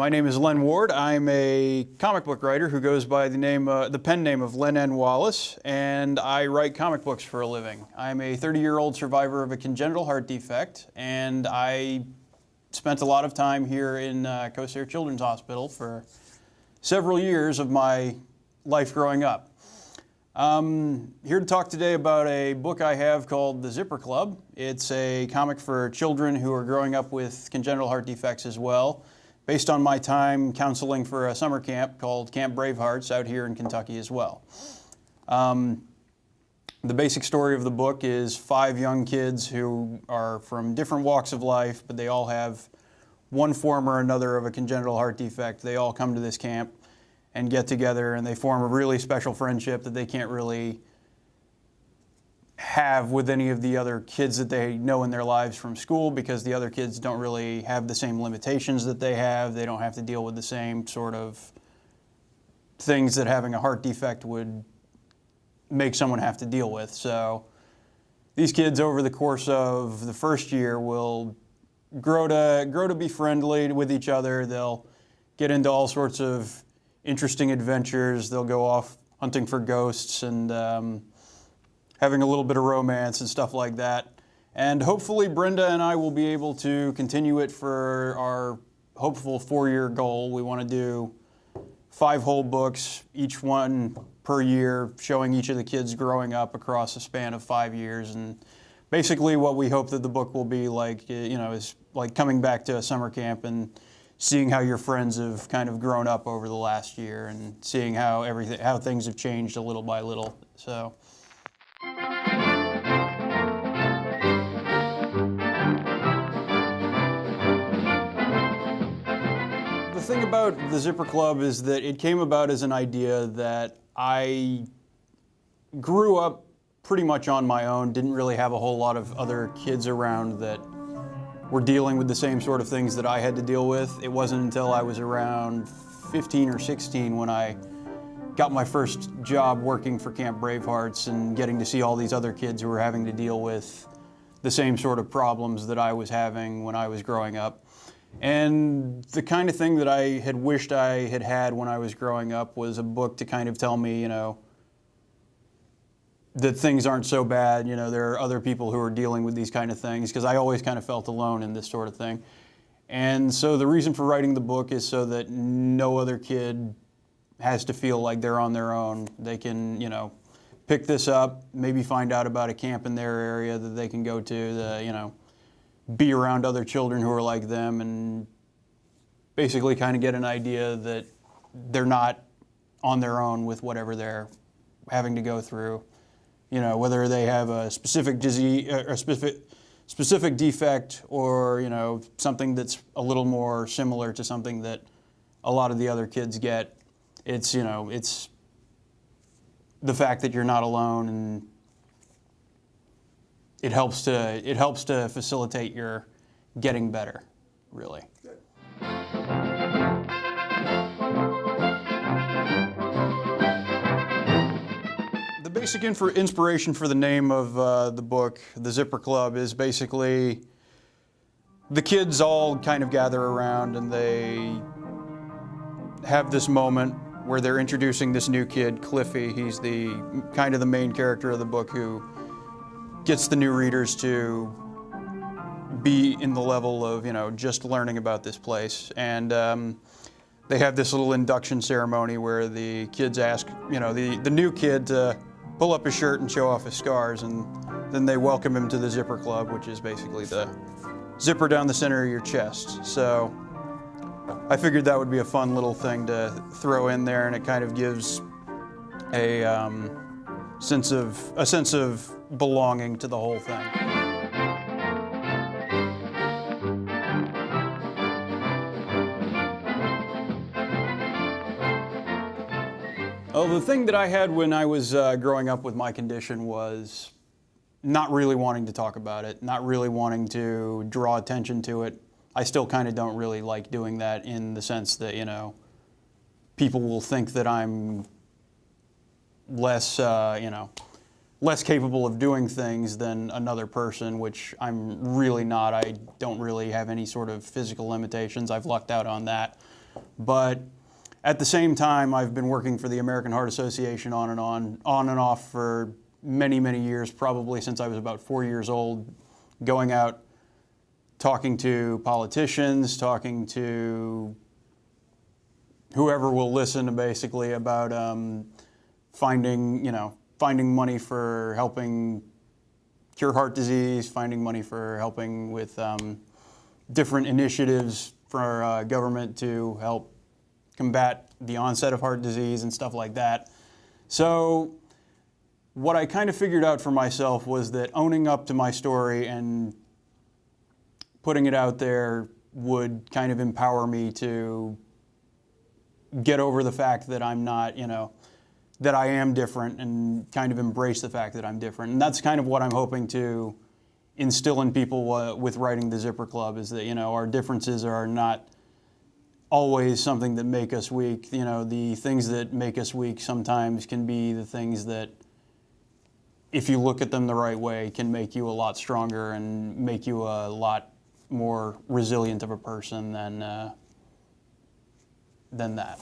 my name is Len Ward. I'm a comic book writer who goes by the pen name of Len N. Wallace, and I write comic books for a living. I'm a 30-year-old survivor of a congenital heart defect, and I spent a lot of time here in Coast Air Children's Hospital for several years of my life growing up. Here to talk today about a book I have called The Zipper Club. It's a comic for children who are growing up with congenital heart defects as well, based on my time counseling for a summer camp called Camp Bravehearts out here in Kentucky as well. The basic story of the book is 5 young kids who are from different walks of life, but they all have one form or another of a congenital heart defect. They all come to this camp and get together, and they form a really special friendship that they can't really have with any of the other kids that they know in their lives from school, because the other kids don't really have the same limitations that they have. They don't have to deal with the same sort of things that having a heart defect would make someone have to deal with. So these kids over the course of the first year will grow to be friendly with each other. They'll get into all sorts of interesting adventures. They'll go off hunting for ghosts and having a little bit of romance and stuff like that. And hopefully Brenda and I will be able to continue it for our hopeful 4-year goal. We want to do 5 whole books, each one per year, showing each of the kids growing up across a span of 5 years. And basically what we hope that the book will be like, is like coming back to a summer camp and seeing how your friends have kind of grown up over the last year, and seeing how things have changed a little by little. So. The thing about the Zipper Club is that it came about as an idea that I grew up pretty much on my own, didn't really have a whole lot of other kids around that were dealing with the same sort of things that I had to deal with. It wasn't until I was around 15 or 16 when I got my first job working for Camp Bravehearts and getting to see all these other kids who were having to deal with the same sort of problems that I was having when I was growing up. And the kind of thing that I had wished I had had when I was growing up was a book to kind of tell me, that things aren't so bad, there are other people who are dealing with these kind of things, because I always kind of felt alone in this sort of thing. And so the reason for writing the book is so that no other kid has to feel like they're on their own. They can, pick this up, maybe find out about a camp in their area that they can go to, be around other children who are like them, and basically kind of get an idea that they're not on their own with whatever they're having to go through. Whether they have a specific disease or specific defect, or something that's a little more similar to something that a lot of the other kids get. It's it's the fact that you're not alone, and it helps to facilitate your getting better, really. The basic inspiration for the name of the book, The Zipper Club, is basically the kids all kind of gather around and they have this moment where they're introducing this new kid, Cliffy. He's the kind of the main character of the book, who gets the new readers to be in the level of, just learning about this place. And they have this little induction ceremony where the kids ask, the new kid to pull up his shirt and show off his scars, and then they welcome him to the Zipper Club, which is basically the zipper down the center of your chest. So I figured that would be a fun little thing to throw in there, and it kind of gives a sense of belonging to the whole thing. Well, the thing that I had when I was growing up with my condition was not really wanting to talk about it, not really wanting to draw attention to it. I still kind of don't really like doing that, in the sense that, people will think that I'm less, less capable of doing things than another person, which I'm really not. I don't really have any sort of physical limitations. I've lucked out on that. But at the same time, I've been working for the American Heart Association on and off for many, many years, probably since I was about 4 years old, going out, talking to politicians, talking to whoever will listen, basically, about finding money for helping cure heart disease, finding money for helping with different initiatives for government to help combat the onset of heart disease and stuff like that. So what I kind of figured out for myself was that owning up to my story and putting it out there would kind of empower me to get over the fact that I'm not, that I am different, and kind of embrace the fact that I'm different. And that's kind of what I'm hoping to instill in people with writing the Zipper Club, is that, our differences are not always something that make us weak. The things that make us weak sometimes can be the things that, if you look at them the right way, can make you a lot stronger and make you a lot more resilient of a person than that.